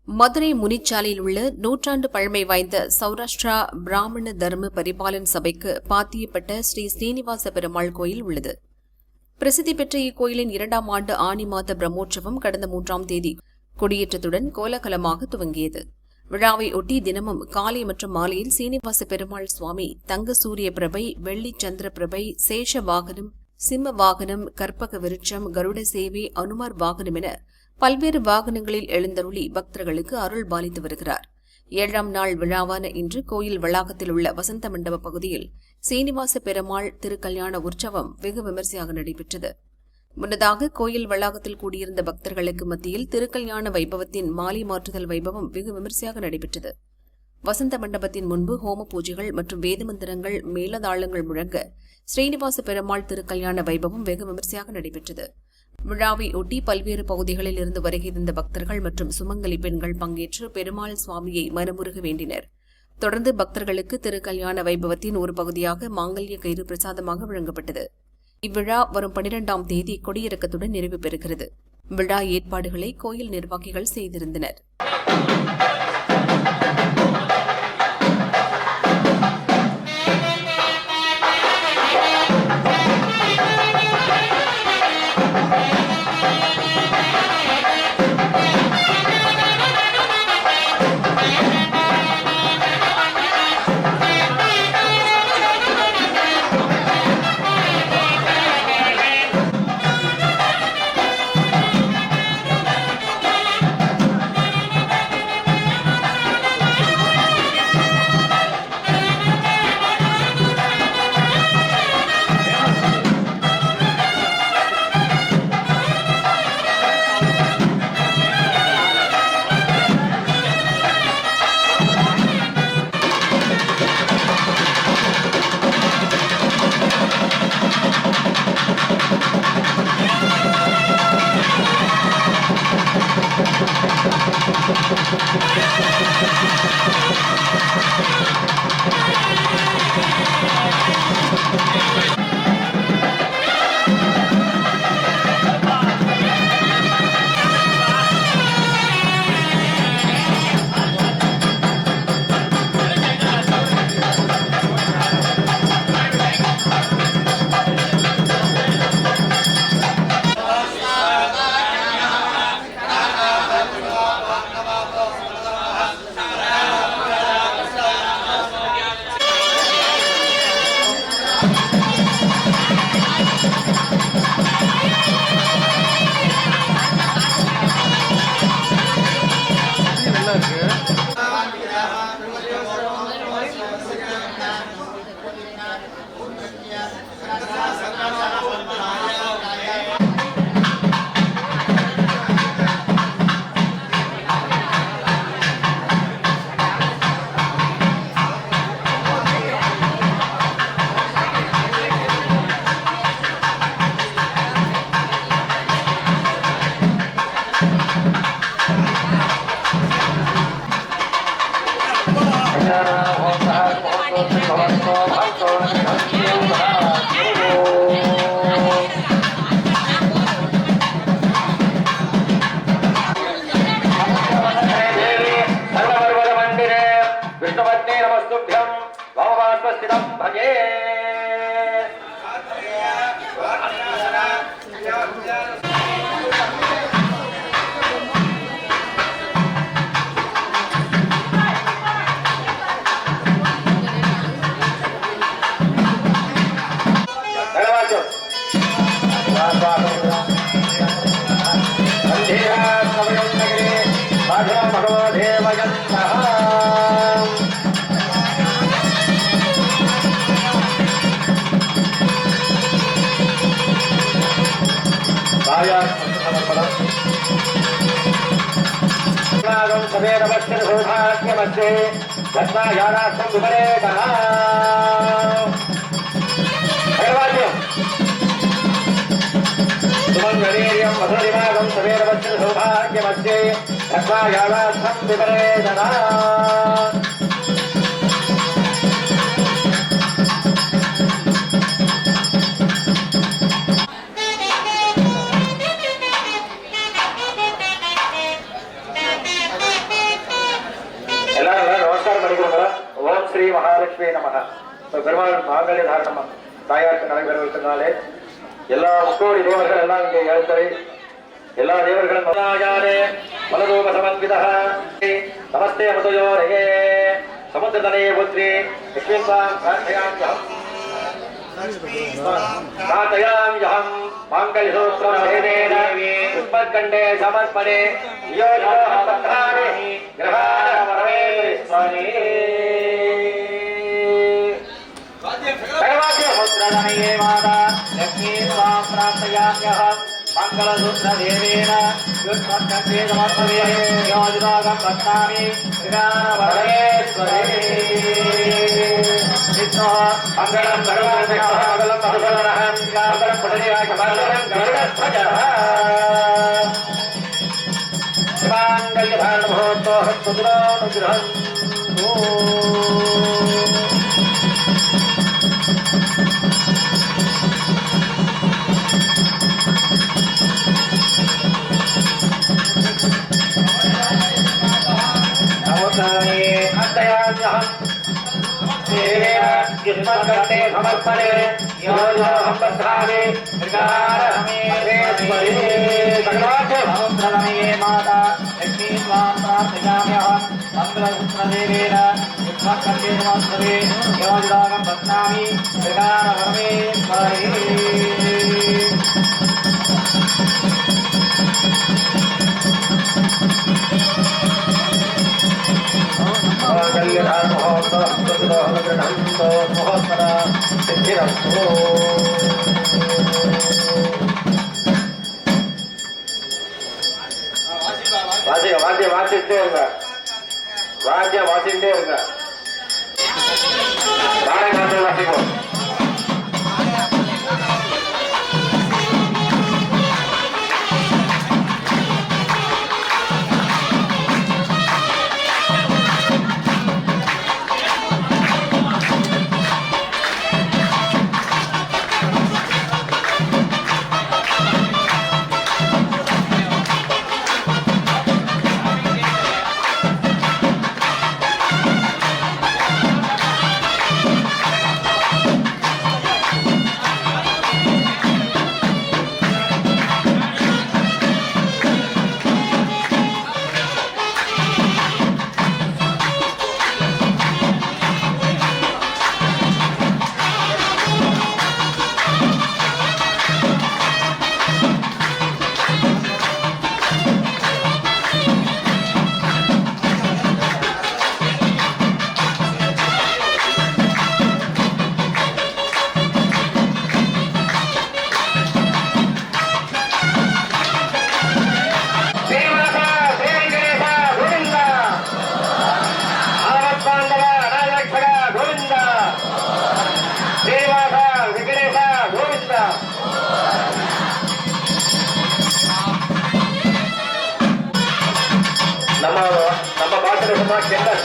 மதுரை முனிச்சாலையில் உள்ள நூற்றாண்டு பழமை வாய்ந்த சௌராஷ்டிரா பிராமண தர்ம பரிபாலன் சபைக்கு பாத்தியப்பட்ட ஸ்ரீ ஸ்ரீனிவாச பெருமாள் கோயில் உள்ளது. பிரசித்தி பெற்ற இக்கோயிலின் 2ஆம் ஆண்டு ஆனி மாத பிரம்மோற்சவம் கடந்த 3ஆம் தேதி கொடியேற்றத்துடன் கோலாகலமாக துவங்கியது. விழாவை ஒட்டி தினமும் காலை மற்றும் மாலையில் சீனிவாச பெருமாள் சுவாமி தங்க சூரிய பிரபை, வெள்ளி சந்திர பிரபை, சேஷ வாகனம், சிம்ம வாகனம், கற்பக விருட்சம், கருட சேவை, அனுமார் வாகனம் என பல்வேறு வாகனங்களில் எழுந்தருளி பக்தர்களுக்கு அருள் பாலித்து வருகிறார். 7ஆம் நாள் விழாவான இன்று கோயில் வளாகத்தில் உள்ள வசந்த மண்டப பகுதியில் சீனிவாச பெருமாள் திருக்கல்யாண உற்சவம் வெகு விமரிசையாக நடைபெற்றது. முன்னதாக கோயில் வளாகத்தில் கூடியிருந்த பக்தர்களுக்கு மத்தியில் திருக்கல்யாண வைபவத்தின் மாலை மாற்றுதல் வைபவம் வெகு விமரிசையாக நடைபெற்றது. வசந்த மண்டபத்தின் முன்பு ஹோம பூஜைகள் மற்றும் வேத மந்திரங்கள், மேளதாளங்கள் முழங்க ஸ்ரீனிவாச பெருமாள் திருக்கல்யாண வைபவம் வெகு விமரிசையாக நடைபெற்றது. விழாவை ஒட்டி பல்வேறு பகுதிகளில் இருந்து வருகை தந்த பக்தர்கள் மற்றும் சுமங்கலி பெண்கள் பங்கேற்று பெருமாள் சுவாமியை மனமுருக வேண்டினர். தொடர்ந்து பக்தர்களுக்கு திருக்கல்யாண வைபவத்தின் ஒரு பகுதியாக மாங்கல்ய கயிறு பிரசாதமாக வழங்கப்பட்டது. இவ்விழா வரும் 12ஆம் தேதி கொடியிறக்கத்துடன் நிறைவு பெறுகிறது. விழா ஏற்பாடுகளை கோயில் நிர்வாகிகள் செய்திருந்தனர். सौभाग्यमस्ते दत्तायानार्थं विपरेतः सुमङ्गलीर्यं मधुरिमागं सवेरवस्य सौभाग्यमस्ते दत्तायानार्थं विपरेतः மகாலட்சுமி நமக. பெருமாள் மாங்கல்ய தாரணமா தாயாருக்கு நடைபெறவிருக்கிறதுனாலே எல்லா முக்கோடி தேவர்கள் எல்லாம் இங்கே எழுத்தரை எல்லா தேவர்களும் மலரூப சமன்விதா நமஸ்தே அமுதயோரே சமுத்திரதனே புத்ரி லக்ஷ்மீஸ்வாம் பிரார்த்தயாம்யஹம் प्रार्थयाम्यहं माङ्गल्यसूत्रभेदेन पुष्पकण्डे समर्पणे योजोऽहं बध्नामि ग्रहाण परमेश्वरी सर्वाद्यपुत्रधनये माता लक्ष्मी स्वां प्रार्थयाम्यहं मङ्गलसूत्रभेदेन पुष्पकण्डे समर्पणे योजोऽहं बध्नामि ग्रहाण परमेश्वरी मंगलम भगवान मंगलम भगवान मंगलम पुण्यराज मंगलम गरुड़ध्वजः मंगल धारण मुहूर्तो हस्तुद्रोनुग्रहं नमोताये अद्याम्यहं युष्मकण्डे समर्पणे योजोऽहं बध्नामि मृगारहमेश्वरी सर्वाद्यपुत्रधनये माता लक्ष्मी स्वां प्रार्थयाम्यहं मङ्गलसूत्रदेवेन युष्मकण्डे समर्पणे योजोऽहं बध्नामि मृगारहमेश्वरी வாசிட்டே இருங்க வாத்தியம் வாசிட்டே இருங்க நாடகம் வாசிப்போம் நம்ம பாட்டு கெண்டல்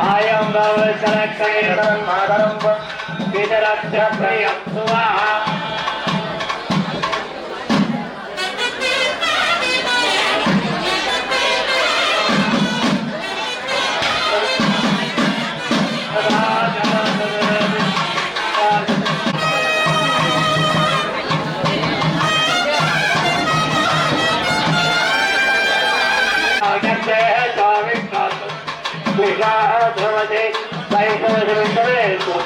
आयं भवत्सलक्षणं मातरं पितरभ्यप्रियं सुवाहा विश्वाः ध्रुवते वैष्णवशुद्धवेषु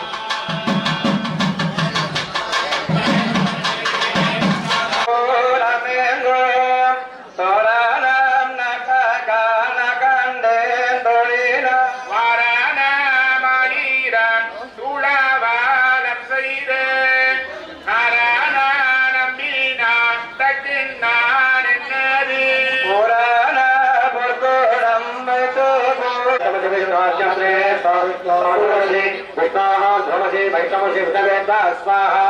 स्वाहा